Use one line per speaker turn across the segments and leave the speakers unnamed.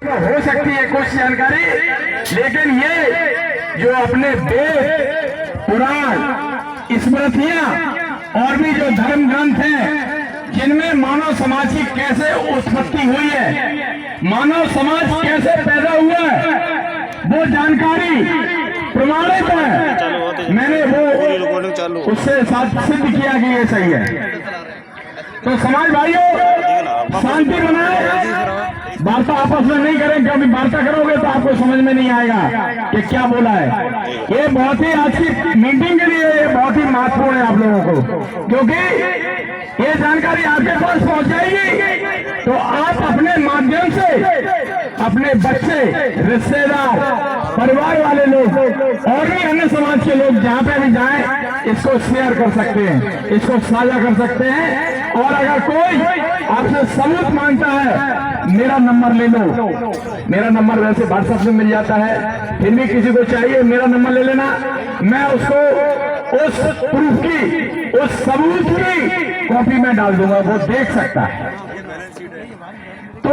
हो सकती है कुछ जानकारी, लेकिन ये जो अपने वेद पुराण स्मृतियां और भी जो धर्म ग्रंथ हैं जिनमें मानव समाज की कैसे उत्पत्ति हुई है, मानव समाज कैसे पैदा हुआ है, वो जानकारी प्रमाणित है। मैंने वो उससे सिद्ध किया कि ये सही है। तो समाज भाइयों शांति बनाए, वार्ता आपस में नहीं करें, क्योंकि वार्ता करोगे तो आपको समझ में नहीं आएगा कि क्या बोला है। ये बहुत ही आज की मीटिंग के लिए ये बहुत ही महत्वपूर्ण है आप लोगों को, क्योंकि ये जानकारी आपके पास पहुंच जाएगी तो आप अपने माध्यम से अपने बच्चे, रिश्तेदार, परिवार वाले लोग और भी अन्य समाज के लोग जहाँ पे भी जाएं इसको शेयर कर सकते हैं, इसको साझा कर सकते हैं। और अगर कोई आपसे सबूत मांगता है, मेरा नंबर ले लो, मेरा नंबर वैसे व्हाट्सएप में मिल जाता है, फिर भी किसी को चाहिए मेरा नंबर ले लेना, मैं उसको उस प्रूफ की, उस सबूत की कॉपी में डाल दूंगा, वो देख सकता है। तो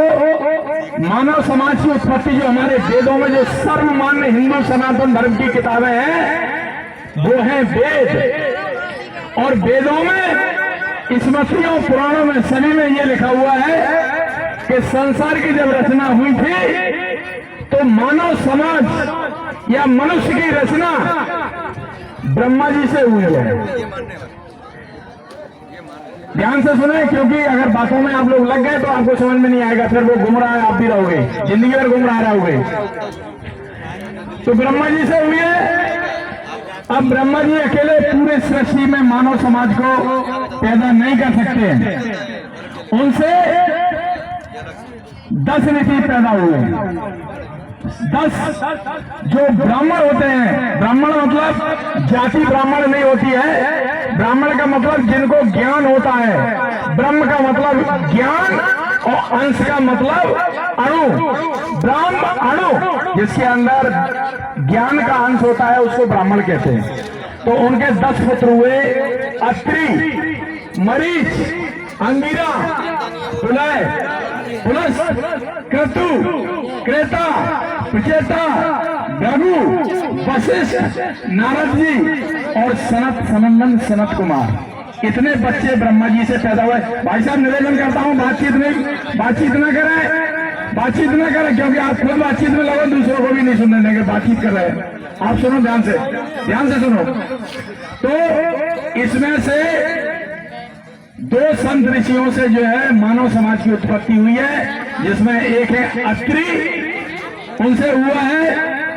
मानव समाज की उत्पत्ति जो हमारे वेदों में जो सर्वमान्य हिंदू सनातन धर्म की किताबें हैं वो है वेद, और वेदों में स्मृतियों पुराणों में सभी में ये लिखा हुआ है कि संसार की जब रचना हुई थी तो मानव समाज या मनुष्य की रचना ब्रह्मा जी से हुई है। ध्यान से सुने, क्योंकि अगर बातों में आप लोग लग गए तो आपको समझ में नहीं आएगा, फिर वो गुमराह आप भी रहोगे, जिंदगी भर गुमराह रहोगे। तो ब्रह्मा जी से हुई है। अब ब्रह्मा जी अकेले पूरे सृष्टि में मानव समाज को पैदा नहीं कर सकते हैं, उनसे 10 ऋषि पैदा हुए। 10 जो ब्राह्मण होते हैं, ब्राह्मण मतलब जाति ब्राह्मण नहीं होती है, ब्राह्मण का मतलब जिनको ज्ञान होता है, ब्रह्म का मतलब ज्ञान और अंश का मतलब अणु, ब्राह्म अणु जिसके अंदर ज्ञान का अंश होता है उसको ब्राह्मण कहते हैं। तो उनके 10 पुत्र हुए, अत्रि, मरीच, अंगिरा, पुलय, पुलस, क्रतु, क्रेता, प्रचेता, भृगु, वशिष्ठ, नारद जी और सनत सनंदन सनत कुमार, इतने बच्चे ब्रह्मा जी से पैदा हुए। भाई साहब निवेदन करता हूँ बातचीत न करें, क्योंकि आप खुद बातचीत में लगो, दूसरों को भी नहीं सुनने देंगे, बातचीत कर रहे हैं। आप सुनो ध्यान से सुनो। तो इसमें से 2 संत ऋषियों से जो है मानव समाज की उत्पत्ति हुई है, जिसमें एक है अत्रि, उनसे हुआ है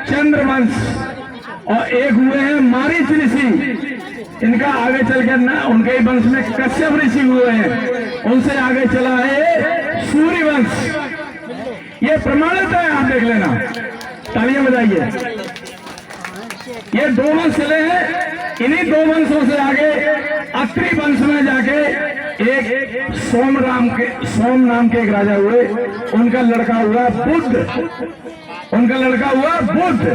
चंद्रवंश, और एक हुए हैं मारीच ऋषि, इनका आगे चलकर ना उनके ही वंश में कश्यप ऋषि हुए हैं, उनसे आगे चला है सूर्यवंश। ये प्रमाणित है, आप देख लेना, तालियां बजाइए। ये 2 वंश चले हैं, इन्हीं 2 वंशों से आगे अत्रि वंश में जाके एक सोम नाम के एक राजा हुए, उनका लड़का हुआ बुद्ध,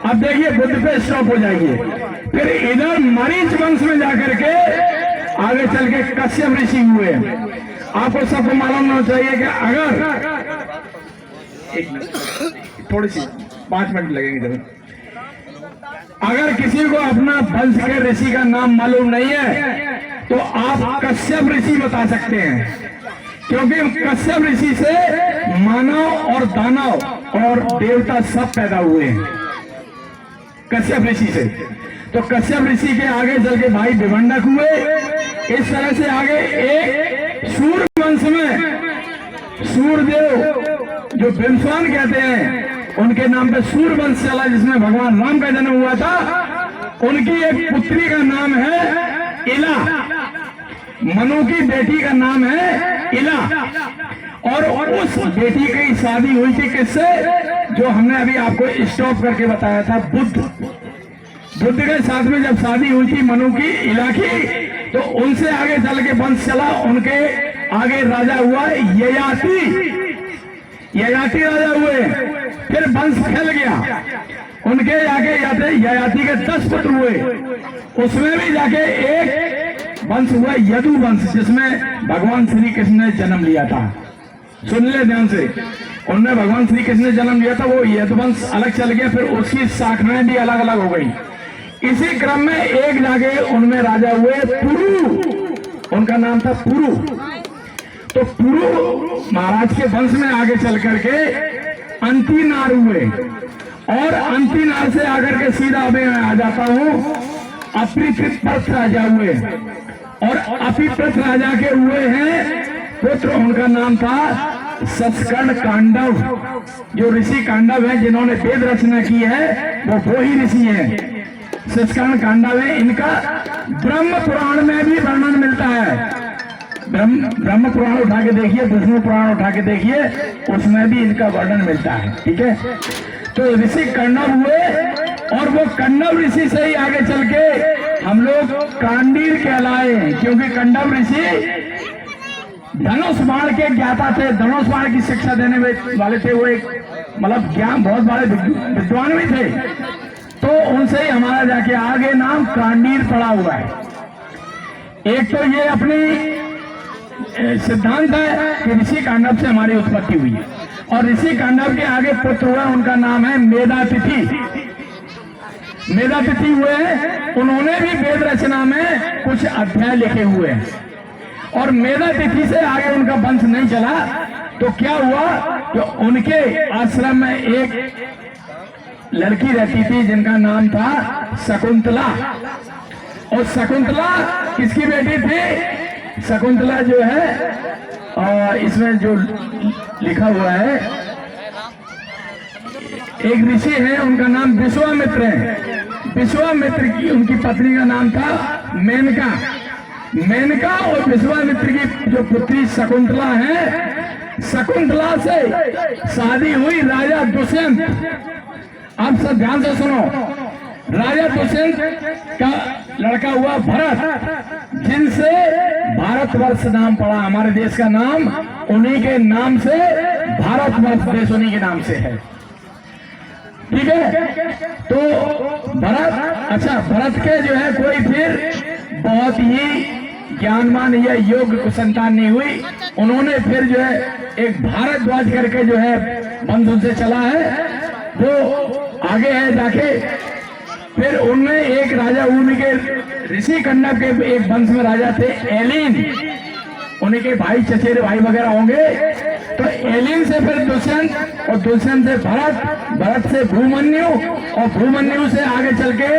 अब देखिए बुद्ध पे स्टॉप हो जाएंगे। फिर इधर मरीच वंश में जाकर के आगे चल के कश्यप ऋषि हुए। आपको सबको मालूम होना चाहिए कि अगर थोड़ी सी 5 मिनट लगेंगे, अगर किसी को अपना वंश के ऋषि का नाम मालूम नहीं है तो आप कश्यप ऋषि बता सकते हैं, क्योंकि कश्यप ऋषि से मानव और दानव और देवता सब पैदा हुए हैं, कश्यप ऋषि से। तो कश्यप ऋषि के आगे चल के भाई विभंडक हुए, इस तरह से आगे एक सूर्य वंश में सूर्यदेव जो बिंसवान कहते हैं उनके नाम पे सूर्य वंश चला, जिसमें भगवान राम का जन्म हुआ था। उनकी एक पुत्री का नाम है इला, मनु की बेटी का नाम है इला, और उस बेटी की शादी हुई थी किससे, जो हमने अभी आपको स्टॉप करके बताया था, बुद्ध के साथ में जब शादी हुई थी मनु की इला की, तो उनसे आगे चल के वंश चला। उनके आगे राजा हुआ ययाति राजा हुए, फिर वंश फैल गया, उनके आगे ययाति के 10 पुत्र हुए, उसमें भी जाके एक वंश हुआ यदु वंश, जिसमें भगवान श्री कृष्ण ने जन्म लिया था। सुन ले ध्यान से, उनमें भगवान श्री कृष्ण ने जन्म लिया था, वो यदुवंश अलग चल गया, फिर उसकी शाखाएं भी अलग अलग हो गई। इसी क्रम में एक जाके उनमें राजा हुए पुरु, उनका नाम था पुरु। तो पुरु महाराज के वंश में आगे चल करके अंतिनार हुए, और अंतिनार से आकर के सीधा मैं आ जाता हूँ अपिप्रथ राजा हुए, और अपिप्रथ राजा के हुए हैं पुत्र, उनका नाम था सस्कर्ण कांडव। जो ऋषि कांडव है जिन्होंने वेद रचना की है वो ही ऋषि हैं, सस्कर्ण कांडव है। इनका ब्रह्म पुराण में भी वर्णन मिलता है। ब्रह्म पुराण उठा के देखिए, विष्णु पुराण उठा के देखिए, उसमें भी इनका वर्णन मिलता है। ठीक है, तो ऋषि कण्व हुए, और वो कण्व ऋषि से ही आगे चल के हम लोग कांडीर कहलाए, क्योंकि कण्व ऋषि धनुष बाण के ज्ञाता थे, धनुष बाण की शिक्षा देने वाले थे। वो एक मतलब ज्ञान बहुत बड़े विद्वान भी थे, तो उनसे ही हमारा जाके आगे नाम कांडीर पड़ा हुआ है। एक तो ये अपनी सिद्धांत है कि ऋषि कांडव से हमारी उत्पत्ति हुई है, और ऋषि कांडव के आगे पुत्र हुआ, उनका नाम है मेधातिथि। मेधातिथि हुए हैं, उन्होंने भी वेद रचना में कुछ अध्याय लिखे हुए हैं, और मेधातिथि से आगे उनका वंश नहीं चला। तो क्या हुआ कि उनके आश्रम में एक लड़की रहती थी जिनका नाम था शकुंतला, और शकुंतला किसकी बेटी थी? शकुंतला जो है, और इसमें जो लिखा हुआ है, एक ऋषि है उनका नाम विश्वामित्र है। विश्वामित्र की उनकी पत्नी का नाम था मेनका। मेनका और विश्वामित्र की जो पुत्री शकुंतला है, शकुंतला से शादी हुई राजा दुष्यंत। आप सब ध्यान से सुनो, राजा दुष्यंत का लड़का हुआ भरत, जिनसे भारतवर्ष नाम पड़ा। हमारे देश का नाम उन्हीं के नाम से, भारतवर्ष देश उन्हीं के नाम से है। ठीक है, तो भरत, अच्छा भरत के जो है कोई फिर बहुत ही ज्ञानवान या योग्य को संतान नहीं हुई। उन्होंने फिर जो है एक भारद्वाज करके जो है वंश उनसे चला है, वो आगे है जाके। फिर उनमें एक राजा उनके ऋषि कण्व के एक वंश में राजा थे एलिन, उन्हीं के भाई चचेरे भाई वगैरह होंगे। तो एलिन से फिर दुष्यंत, और दुष्यंत से भरत, भरत से भूमन्यु, और भूमन्यु से आगे चल के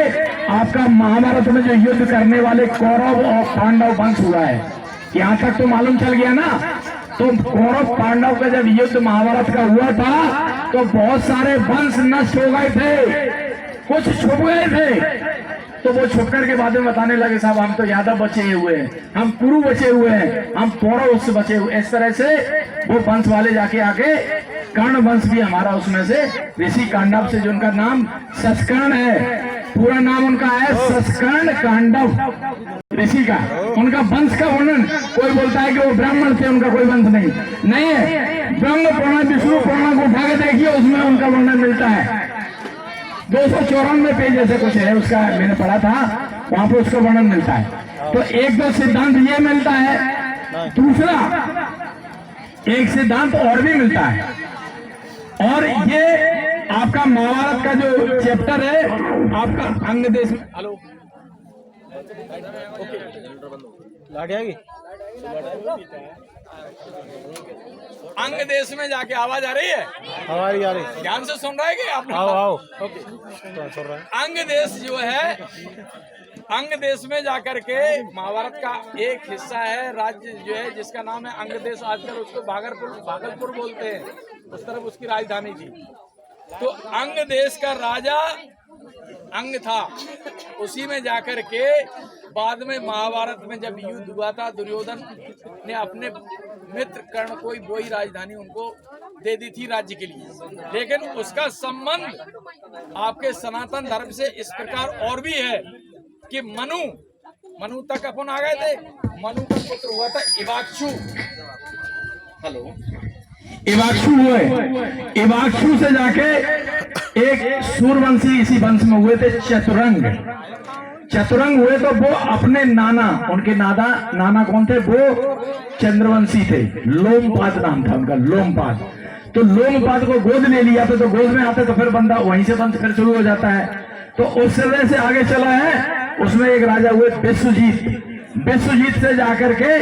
आपका महाभारत में जो युद्ध करने वाले कौरव और पांडव वंश हुआ है। यहाँ तक तो मालूम चल गया ना। तो कौरव पांडव का जब युद्ध महाभारत का हुआ था तो बहुत सारे वंश नष्ट हो गए थे, कुछ छुप गए थे। तो वो छुप कर के बाद में बताने लगे, साहब हम तो यादव बचे हुए हैं, हम कुरु बचे हुए हैं, हम पौरव उससे बचे हुए। इस तरह से वो वंश वाले जाके आके कर्ण वंश भी हमारा उसमें से ऋषि कांडव से, जो उनका नाम सस्कर्ण है, पूरा नाम उनका है सस्कर्ण कांडव ऋषि का। उनका वंश का वर्णन, कोई बोलता है कि वो ब्राह्मण थे, उनका कोई वंश नहीं है। ब्रह्म पुराण, विष्णु पुराण को उठा के देखिए, उसमें उनका वर्णन मिलता है। 294 पेज ऐसे कुछ है, उसका मैंने पढ़ा था, वहां पर उसका वर्णन मिलता है। तो एक तो सिद्धांत ये मिलता है, दूसरा एक सिद्धांत और भी मिलता है, और ये आपका महाभारत का जो चैप्टर है आपका अंग देश में, हेलो अंग देश में जाके आवाज आ रही है,
हमारी आ रही,
ध्यान से सुन रहे हैं कि आप?
आओ
ओके।
सुन रहे हैं।
अंग देश जो है, अंग देश में जाकर के महाभारत का एक हिस्सा है, राज्य जो है जिसका नाम है अंग देश। आजकल उसको भागलपुर बोलते हैं, उस तरफ उसकी राजधानी थी। तो अंग देश का राजा अंग था, उसी में जाकर के बाद में महाभारत में जब युद्ध हुआ था, दुर्योधन ने अपने मित्र कर्ण को वो ही राजधानी उनको दे दी थी राज्य के लिए। लेकिन उसका संबंध आपके सनातन धर्म से इस प्रकार और भी है कि मनु तक अपन आ गए थे। मनु का पुत्र हुआ था इवाक्षु। हेलो, इवाक्षु हुए, इवाक्षु से जाके एक सूर्यवंशी इसी वंश में हुए थे चतुरंग। चतुरंग हुए तो वो अपने नाना, उनके नाना कौन थे? वो चंद्रवंशी थे, लोमपाद नाम था उनका, लोमपाद। तो लोमपाद को गोद ले लिया तो गोद में आते तो फिर बंदा वहीं से बंद फिर शुरू हो जाता है। तो उस तरह से आगे चला है। उसमें एक राजा हुए विश्वजीत से जाकर के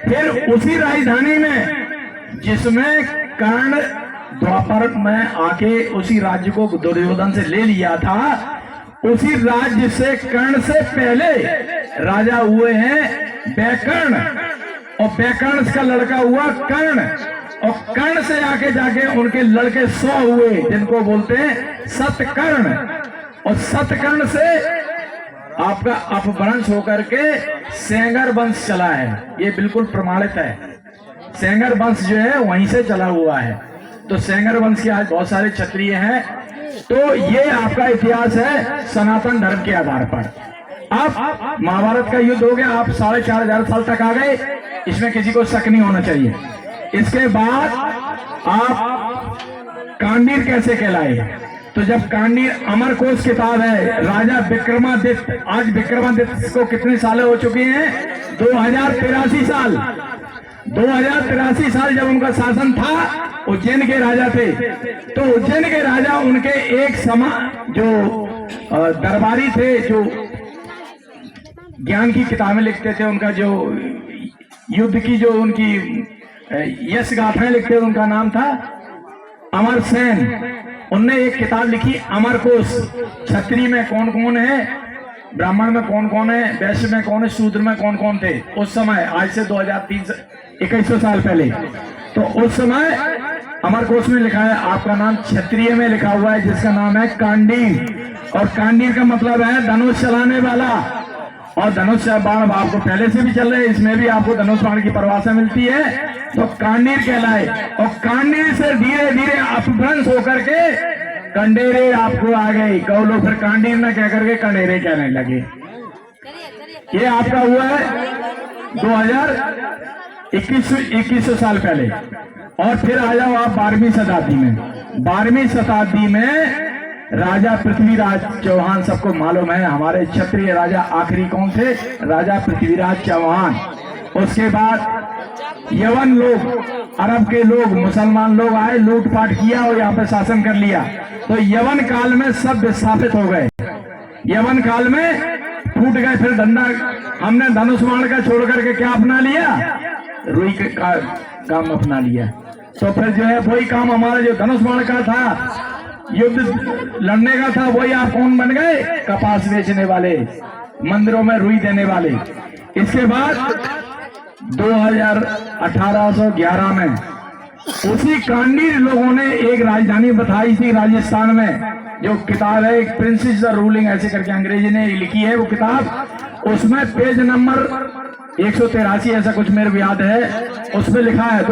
फिर उसी राजधानी में जिसमें कर्ण द्वापर में आके उसी राज्य को दुर्योधन से ले लिया था, उसी राज्य से कर्ण से पहले राजा हुए हैं बैकर्ण, और बैकर्ण का लड़का हुआ कर्ण, और कर्ण से आके जाके उनके लड़के 100 हुए जिनको बोलते हैं सतकर्ण, और सतकर्ण से आपका अपभ्रंश होकर के सेंगर वंश चला है। ये बिल्कुल प्रमाणित है। सेंगर वंश जो है वहीं से चला हुआ है। तो सेंगर वंश के आज बहुत सारे क्षत्रिय हैं। तो ये आपका इतिहास है सनातन धर्म के आधार पर। अब महाभारत का युद्ध हो गया, आप 4500 साल तक आ गए, इसमें किसी को शक नहीं होना चाहिए। इसके बाद आप कांडीर कैसे कहलाए? तो जब कांडीर अमरकोश किताब है, राजा विक्रमादित्य, आज विक्रमादित्य को कितने साल हो चुके हैं? 2083 साल। 2083 साल जब उनका शासन था, उज्जैन के राजा थे। तो उज्जैन के राजा उनके एक जो दरबारी थे, जो ज्ञान की किताबें लिखते थे, उनका जो युद्ध की जो उनकी यश गाथाएं लिखते थे, उनका नाम था अमरसेन। उनने एक किताब लिखी अमरकोश। क्षत्रिय में कौन कौन है, ब्राह्मण में कौन कौन है, वैश्य में कौन है, शूद्र में कौन कौन थे उस समय, आज से 2100 साल पहले। तो उस समय अमरकोश में लिखा है आपका नाम क्षत्रिय में लिखा हुआ है, जिसका नाम है कांडीर। और कांडीर का मतलब है धनुष चलाने वाला। और धनुष बाण आपको पहले से भी चल रहे हैं, इसमें भी आपको धनुष बाण की परिभाषा मिलती है। तो कांडीर कहलाए, और कांडीर से धीरे धीरे अपभ्रंश होकर के कंडेरे आपको आ गए। कौ लोग फिर कांडीर न कह करके कंडेरे कहने लगे। ये आपका हुआ है 2100 साल पहले। और फिर आ जाओ आप 12वीं शताब्दी में। 12वीं शताब्दी में राजा पृथ्वीराज चौहान, सबको मालूम है हमारे क्षत्रिय राजा आखिरी कौन थे? राजा पृथ्वीराज चौहान। उसके बाद यवन लोग, अरब के लोग, मुसलमान लोग आए, लूटपाट किया और यहाँ पे शासन कर लिया। तो यवन काल में सब विस्थापित हो गए। यवन काल में फूट गए। फिर डंडा हमने धनुष बाण का छोड़ करके क्या अपना लिया? रुई का काम अपना लिया। तो फिर जो है वही काम हमारा जो धनुष बाण का था, युद्ध लड़ने का था, वही आप कौन बन गए? कपास बेचने वाले, मंदिरों में रुई देने वाले। इसके बाद 1811 में उसी कांडीर लोगों ने एक राजधानी बताई थी राजस्थान में, जो किताब है एक प्रिंसेस द रूलिंग ऐसे करके अंग्रेजी ने लिखी है वो किताब। उसमें पेज नंबर 183 ऐसा कुछ मेरे को याद है, उसमें लिखा है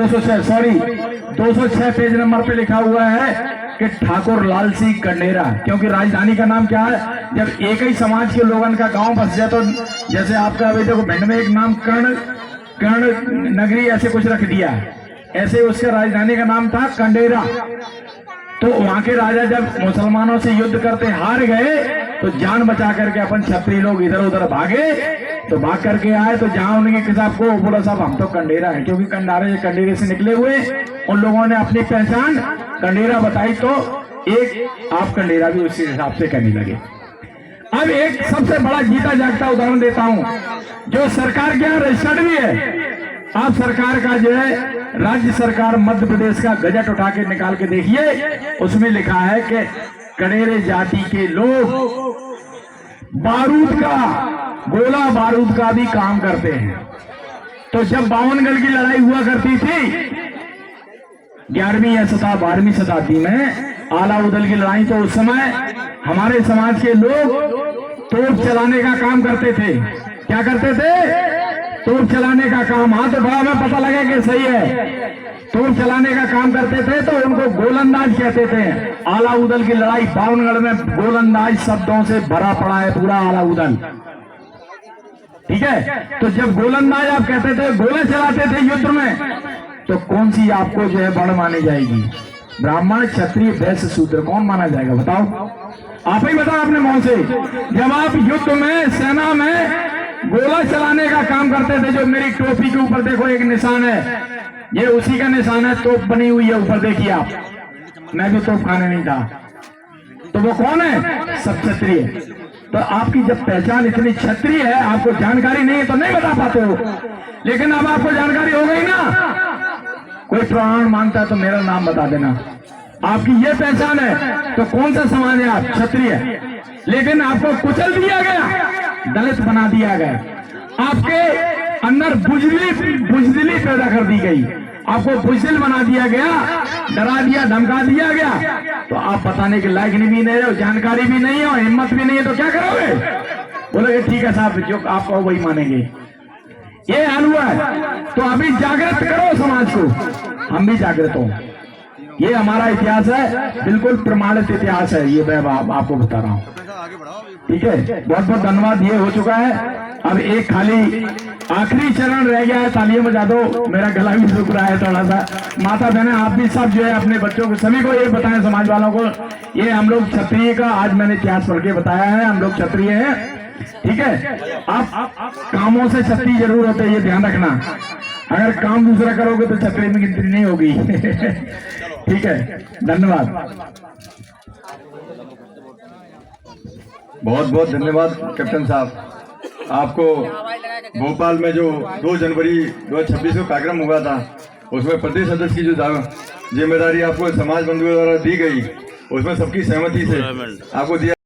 206 पेज नंबर पे लिखा हुआ है कि ठाकुर लाल सिंह कंडेरा। क्योंकि राजधानी का नाम क्या है? जब एक ही समाज के लोगों का गांव बस जाए, तो जैसे आपका अभी देखो भिंड में एक नाम कर्ण नगरी ऐसे कुछ रख दिया, ऐसे उसका राजधानी का नाम था कंडेरा। तो वहां के राजा जब मुसलमानों से युद्ध करते हार गए, तो जान बचा करके अपन क्षत्रिय लोग इधर उधर भागे। तो भाग करके आए, तो जहां उनके किताब को बोला साहब हम तो कंडेरा है, क्योंकि कंडेरे से निकले हुए। उन लोगों ने अपनी पहचान कंडेरा बताई, तो एक आप कंडेरा भी उसी हिसाब से करने लगे। अब एक सबसे बड़ा जीता जागता उदाहरण देता हूं, जो सरकार के यहाँ रजिस्टर्ड भी है। आप सरकार का जो है, राज्य सरकार मध्य प्रदेश का गजट उठा के निकाल के देखिए, उसमें लिखा है कि कंडेरे जाति के लोग बारूद का, गोला बारूद का भी काम करते हैं। तो जब बावनगढ़ की लड़ाई हुआ करती थी 11वीं या 12वीं शताब्दी में, आला उदल की लड़ाई, तो उस समय हमारे समाज के लोग तोप चलाने का काम करते थे। क्या करते थे? तोप चलाने का काम। हाथ उठाओ में पता लगे कि सही है। तोप चलाने का काम करते थे, तो उनको गोलंदाज कहते थे। आला उदल की लड़ाई बावनगढ़ में गोलंदाज शब्दों से भरा पड़ा है पूरा आला उदल, ठीक है। तो जब गोलंदाज आप कहते थे, गोले चलाते थे युद्ध में, तो कौन सी आपको जो है वर्ण मानी जाएगी? ब्राह्मण, क्षत्रिय, वैश्य, शूद्र, कौन माना जाएगा? बताओ, आप ही बताओ अपने मुंह से। जब आप युद्ध में, सेना में गोला चलाने का काम करते थे, जो मेरी टोपी के ऊपर देखो एक निशान है, ये उसी का निशान है, तोप बनी हुई है ऊपर, देखिए आप। मैं भी तोप खाने नहीं था। तो वो कौन है? सब क्षत्रिय। तो आपकी जब पहचान इतनी क्षत्रिय है, आपको जानकारी नहीं है तो नहीं बता पाते हो, लेकिन अब आपको जानकारी हो गई ना। कोई प्रमाण मांगता है तो मेरा नाम बता देना। आपकी ये पहचान है तो कौन सा समाज है आप? क्षत्रिय। लेकिन आपको कुचल दिया गया, दलित बना दिया गया, आपके अंदर बुजदिली पैदा कर दी गई, आपको बुजदिल बना दिया गया, डरा दिया, धमका दिया गया। तो आप बताने के लायक भी नहीं हो, जानकारी भी नहीं है और हिम्मत भी नहीं है, तो क्या करोगे? बोलोगे ठीक है साहब, जो आप कहो वही मानेंगे। ये हाल हुआ है। तो अभी जागृत करो समाज को, हम भी जागृत हो। ये हमारा इतिहास है, बिल्कुल प्रमाणित इतिहास है, ये मैं आपको बता रहा हूँ। ठीक है, बहुत बहुत धन्यवाद। ये हो चुका है। अब एक खाली आखिरी चरण रह गया है, तालियां बजा दो। मेरा गला भी रुक रहा है थोड़ा सा। माता बहने आप भी सब जो है अपने बच्चों को, सभी को ये बताएं, समाज वालों को, ये हम लोग क्षत्रिय का आज मैंने इतिहास पढ़ के बताया है, हम लोग क्षत्रिय हैं। ठीक है, आप कामों से क्षत्रिय जरूर होते हैं, ये ध्यान रखना। अगर काम दूसरा करोगे तो क्षत्रिय में गिनती नहीं होगी। ठीक है, धन्यवाद।
बहुत बहुत धन्यवाद कैप्टन साहब। आपको भोपाल में जो 2 जनवरी 2026 को कार्यक्रम हुआ था, उसमें प्रदेश अध्यक्ष की जो जिम्मेदारी आपको समाज बंधुओं द्वारा दी गई, उसमें सबकी सहमति से आपको दिया।